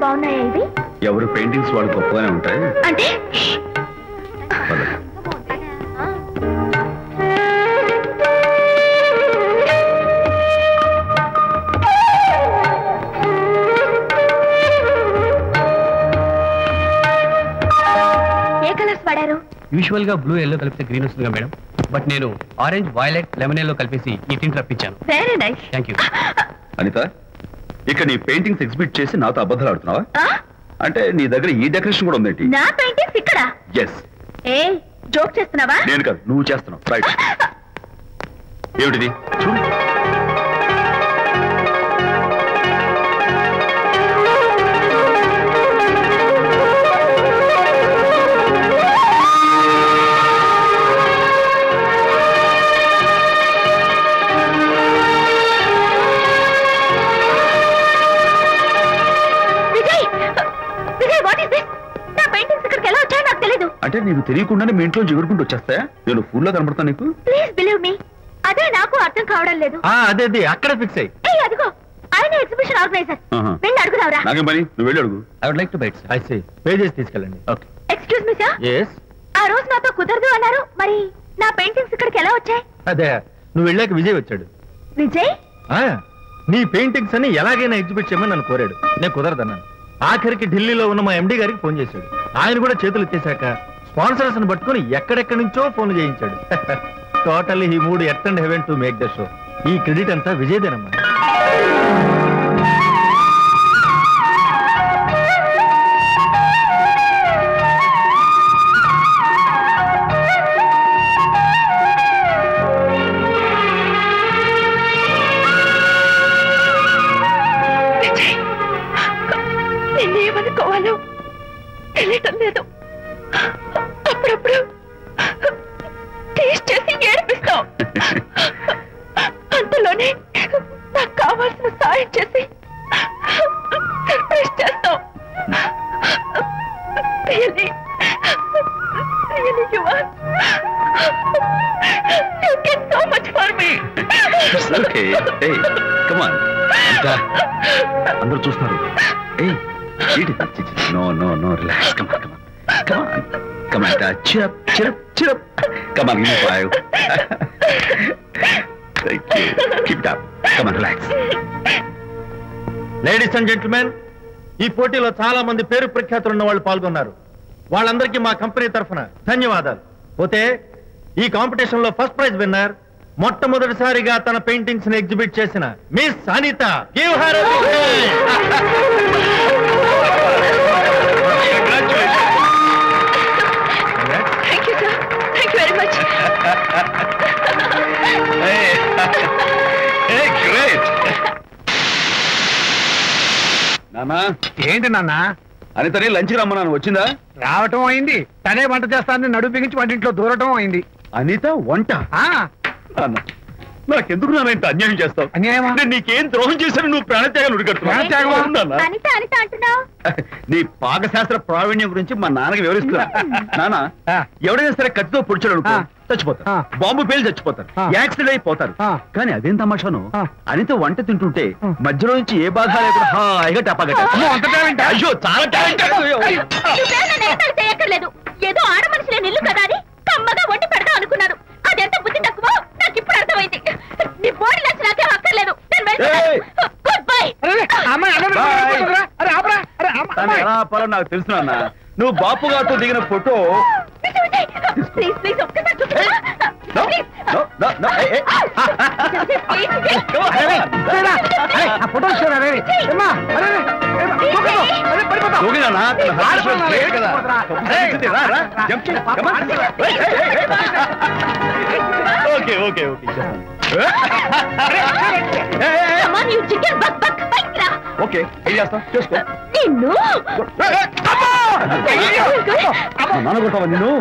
బాగున్నాయా ఇవి? ఎవరు పెయింటింగ్స్ వాళ్ళు గొప్పగానే ఉంటాయి అంటే ఏ కలర్స్ వాడారు? యూజువల్ గా బ్లూ ఎల్లో కలిపితే గ్రీన్ వస్తుందిగా మేడం, బట్ నేను ఆరెంజ్ వైలెట్ లెమన్ ఎల్లో కలిపేసి ఈ టింట్ రప్పించాను. Very nice. Thank you. Anitha, ఇక నీ పెయింటింగ్స్ ఎగ్జిబిట్ చేసి నాతో అబద్ధాలు ఆడుతున్నావా? అంటే నీ దగ్గర ఈ డెకరేషన్ కూడా ఉందేంటి? నా పెయింటింగ్స్ ఇక్కడ? ఎస్. ఏ జోక్ చేస్తున్నావా? నేను కాదు, నువ్వు చేస్తున్నావు. రైట్. ఏమిటిది? చూడు. అంటే నీకు తెలియకుండానే మీ ఇంట్లో ఎగురుకుంటూ వచ్చేస్తాయా? నేను ఫుల్ లో కనబడతా నీకు? ప్లీజ్ బిలీవ్ మీ, అదే నాకు అర్థం కావడం లేదు. అదే అక్కడ ఫిక్స్ అయ్యి. అదిగో ఆయన ఎగ్జిబిషన్ ఆర్గనైజర్. వెళ్ళి అడుగుదావరా? నాకేం పని, నువ్వు వెళ్ళి అడుగు. I would like to bite. I see. Pages తీసుకెళ్ళండి. Okay. Excuse me sir. yes. ఆ రోజు నాతో కుదరదు అన్నారు, మరి నా పెయింటింగ్స్ ఇక్కడికి ఎలా వచ్చాయి? అదే నువ్వు వెళ్ళాక విజయ్ వచ్చాడు. విజయ్? నీ పెయింటింగ్స్ అని ఎలాగైనా ఎగ్జిబిట్ చేయమని నన్ను కోరాడు. నేను కుదరదన్నాను. ఆఖరికి ఢిల్లీలో ఉన్న మా ఎండి గారికి ఫోన్ చేశాడు. ఆయన కూడా చేతులు ఎత్తేశాక స్పాన్సర్స్ ని పట్టుకుని ఎక్కడెక్కడి నుంచో ఫోన్ చేయించాడు. Totally he mood earth and heaven to make the show. ఈ క్రెడిట్ అంతా విజయ్దేనమ్మా. నిన్నేమనుకోవాలో తెలియటం లేదు. అప్పుడప్పుడు టేస్ట్ చేసి ఏడిపిస్తావు. అంతలోనే నాకు కావాల్సిన సాయం చేసి సర్ప్రైజ్ చేస్తావు. Really, you are. You did so much for me. It's okay. Hey, come on. అందరూ చూస్తున్నారు. Hey, eat it. No, relax. Come on. Cheer up. Come on, give me 5. Thank you. Keep it up. Come on, relax. Ladies and gentlemen, ఈ పోటీలో చాలా మంది పేరు ప్రఖ్యాతులు ఉన్న వాళ్ళు పాల్గొన్నారు. వాళ్ళందరికీ మా కంపెనీ తరఫున ధన్యవాదాలు. పోతే ఈ కాంపిటీషన్ లో ఫస్ట్ ప్రైజ్ విన్నర్, మొట్టమొదటిసారిగా తన పెయింటింగ్స్ ని ఎగ్జిబిట్ చేసిన miss Anitha. Give her a big hand. Thank you, sir. Thank you very much. Hey, great. నానా, ఏంటి నాన్న? అనితని లంచ్ రమ్మన్నాను, వచ్చిందా? రావటం అయింది. తనే వంట చేస్తానని నడుపు బిగించి వంటింట్లో దూరటం అయింది. అనిత వంట? నాకెందుకు నాన్న ఇంత అన్యాయం చేస్తావు? అన్యాయమా? నీకేం ద్రోహం చేశాను? నువ్వు ప్రాణత్యాగాలు అంటున్నావు. నీ పాకశాస్త్ర ప్రావీణ్యం గురించి మా నాన్నకి వివరిస్తున్నా. నాన్న, ఎవడైనా సరే కత్తితో పొడిచాడు అనుకో చచ్చిపోతారు, బాంబు పేలు చచ్చిపోతారు, యాక్సిడెంట్ అయిపోతారు. కానీ అదేం తమాషాను, అనిత వంట తింటుంటే మధ్యలో నుంచి ఏ బాధ లేకుండా హాయిగా టపాగట. అయ్యో, చాలా చేయక్కర్లేదు. ఏదో ఆడ మనుషులే నిల్లు కదా అని కమ్మగా వండి పెడదాం అనుకున్నాను. అదెంత బుద్ధి తక్కువ నాకు ఇప్పుడు అర్థమైంది. నీ బోడి లంచ్ నాకేం అక్కర్లేదు. Good bye. ఎలా ఆపాలో నాకు తెలుసు నాన్న. నువ్వు బాపు గారితో దిగిన ఫోటో ప్లీజ్ ప్లీజ్ ఒక్కసారి చూపించు. ఓకే ఓకే ఓకే ఓకే ఏం చేస్తాం చేసుకో. నాన్న కొట్టావా నిన్ను?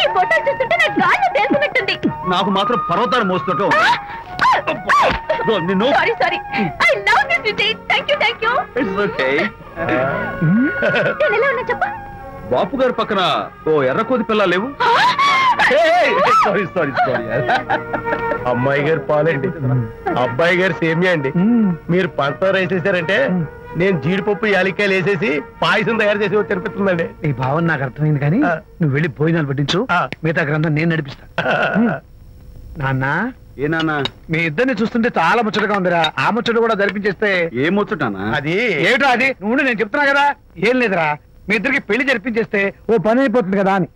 ఈ ఫోటో చూస్తుంటే నాకు గాల్లో తెలుసున్నట్టుంది. నాకు మాత్రం పర్వతాలు మోస్తుంటావు నిన్ను. Sorry I love this Vijay. Thank you. It's okay. నేను ఎలా ఉన్నా చెప్పు. బాపు గారి పక్కన ఓ ఎర్ర కోతి పిల్ల లేవు? Sorry sorry sorry. అమ్మాయి గారు పాలండి, అబ్బాయి గారు సేమియా అండి. మీరు పంచదార వేసేసారంటే నేను జీడిపప్పు యాలికాయలు వేసేసి పాయసం తయారు చేసి తినిపిస్తుందండి. ఈ భావన నాకు అర్థమైంది, కానీ నువ్వు వెళ్ళి భోజనాలు పట్టించు, మిగతా గ్రంథం నేను నడిపిస్తా. నాన్న, ఏ నాన్న? మీ ఇద్దరిని చూస్తుంటే చాలా ముచ్చటగా ఉందిరా. ఆ ముచ్చట కూడా జరిపించేస్తే. ఏ ముచ్చటానా? అది ఏమిటో అది? నువ్వు నేను చెప్తున్నా కదా. ఏం లేదురా, మీ ఇద్దరికి పెళ్లి జరిపించేస్తే ఓ పని అయిపోతుంది కదా అని.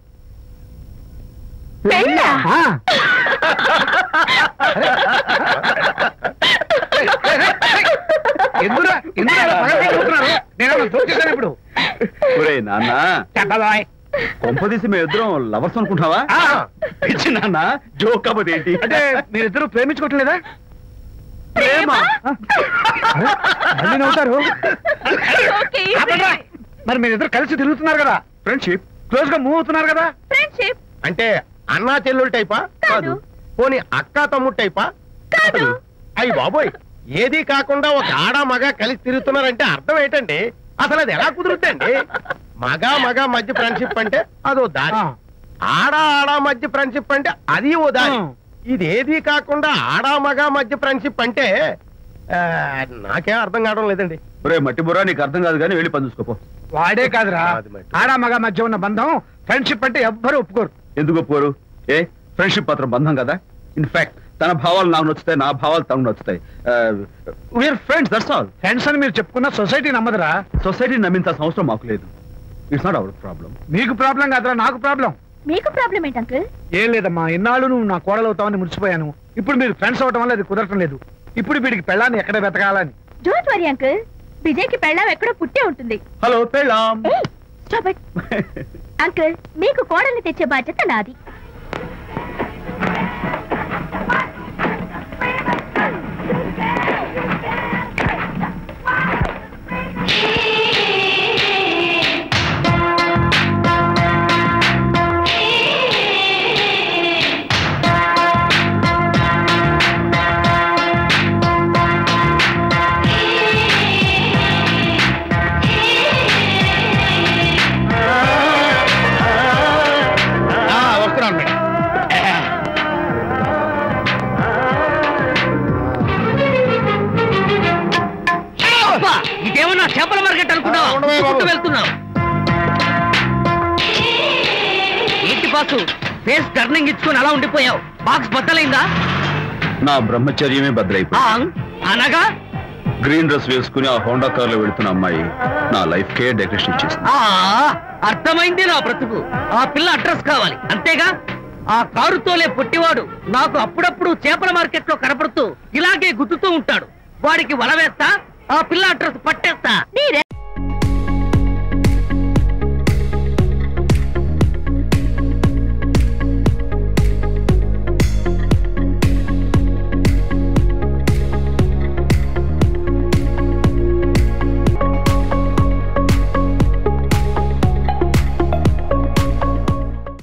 పెళ్ళా? ఎందురా నేను చూసేసాను ఇప్పుడు. ఒరే నాన్న, కొంపదీసి మేము ఇద్దరం లవర్స్ అనుకుంటున్నావా? పిచ్చి నాన్న, జోక్ కాకపోతే ఏంటి? అంటే మీరిద్దరు ప్రేమించుకోవట్లేదా? ప్రేమ? మళ్ళీ నవ్వుతారు. ఓకే, మరి మీరిద్దరు కలిసి తిరుగుతున్నారు కదా, ఫ్రెండ్షిప్, క్లోజ్ గా మూవ్ అవుతున్నారు కదా. ఫ్రెండ్షిప్ అంటే అన్నా చెల్లెలు టైపా? కాదు. పోనీ అక్కా తమ్ముడు టైపా? కాదు. అయ్యి బాబోయ్, ఏది కాకుండా ఒక ఆడ మగ కలిసి తిరుగుతున్నారంటే అర్థం ఏంటండి? అసలు అది ఎలా కుదురుద్దండి? మగ మగ మధ్య ఫ్రెండ్షిప్ అంటే అదో దారి, ఆడ ఆడ మధ్య ఫ్రెండ్షిప్ అంటే అది ఓ దారి. ఇదేది కాకుండా ఆడ మగ మధ్య ఫ్రెండ్షిప్ అంటే నాకేం అర్థం కావడం లేదండి. ఒరే మట్టి బుర్రా, నీకు అర్థం కాదు కానీ వెళ్ళి పని చూసుకోపో. వాడే కాదురా, ఆడ మగ మధ్య ఉన్న బంధం ఫ్రెండ్షిప్ అంటే ఎవ్వరు ఒప్పుకోరు. ఎందుకు ఒప్పుకోరు? ఏ ఫ్రెండ్షిప్ మాత్రం బంధం కదా. ఇన్ఫాక్ట్ తన భావాలు నాకు నచ్చుతాయి, నా భావాలు తనకు నచ్చుతాయి. We're friends, that's all. Friends అని మీరు చెప్పుకున్న సొసైటీ నమ్మదురా. సొసైటీని నమ్మించాల్సిన అవసరం మాకు లేదు. It's not our problem. మీకు ప్రాబ్లం కాదురా, నాకు ప్రాబ్లం. మీకు ప్రాబ్లం ఏంటి అంకుల్? ఏం లేదమ్మా, ఇన్నాళ్ళు నువ్వు నా కోడలు అవుతావని మురిచిపోయాను. ఇప్పుడు మీరు ఫ్రెండ్స్ అవటం వల్ల అది కుదరటం లేదు. ఇప్పుడు వీడికి పెళ్ళాన్ని ఎక్కడ వెతకాలని. డోంట్ వరీ అంకుల్, విజయ్కి పెళ్ళాం ఎక్కడో పుట్టే ఉంటుంది. హలో పెళ్ళాం. స్టాప్ ఇట్ అంకుల్, మీకు కోడల్ని తెచ్చే బాధ్యత నాది. ఇదేమన్నా చేపల మార్కెట్ అనుకున్నావు? వెళ్తున్నావు ఏంటి బాసు, ఫేస్ టర్నింగ్ ఇచ్చుకొని అలా ఉండిపోయావు? బాక్స్ బద్దలైందా? నా బ్రహ్మచర్యమే బద్దలైపోయింది. అనగా గ్రీన్ డ్రెస్ వేసుకుని ఆ హోండా కార్ లో వెళుతున్న అమ్మాయి నా లైఫ్ కే డెకరేషన్ ఇచ్చేసింది. అర్థమైంది నా బ్రతుకు. ఆ పిల్ల అడ్రస్ కావాలి అంతేగా? ఆ కారుతోలే పుట్టివాడు నాకు అప్పుడప్పుడు చేపల మార్కెట్ లో కనపడుతూ ఇలాగే గుద్దుతూ ఉంటాడు. వాడికి వల వేస్తా, ఆ పిల్ల అడ్రస్ పట్టేస్తా. నీ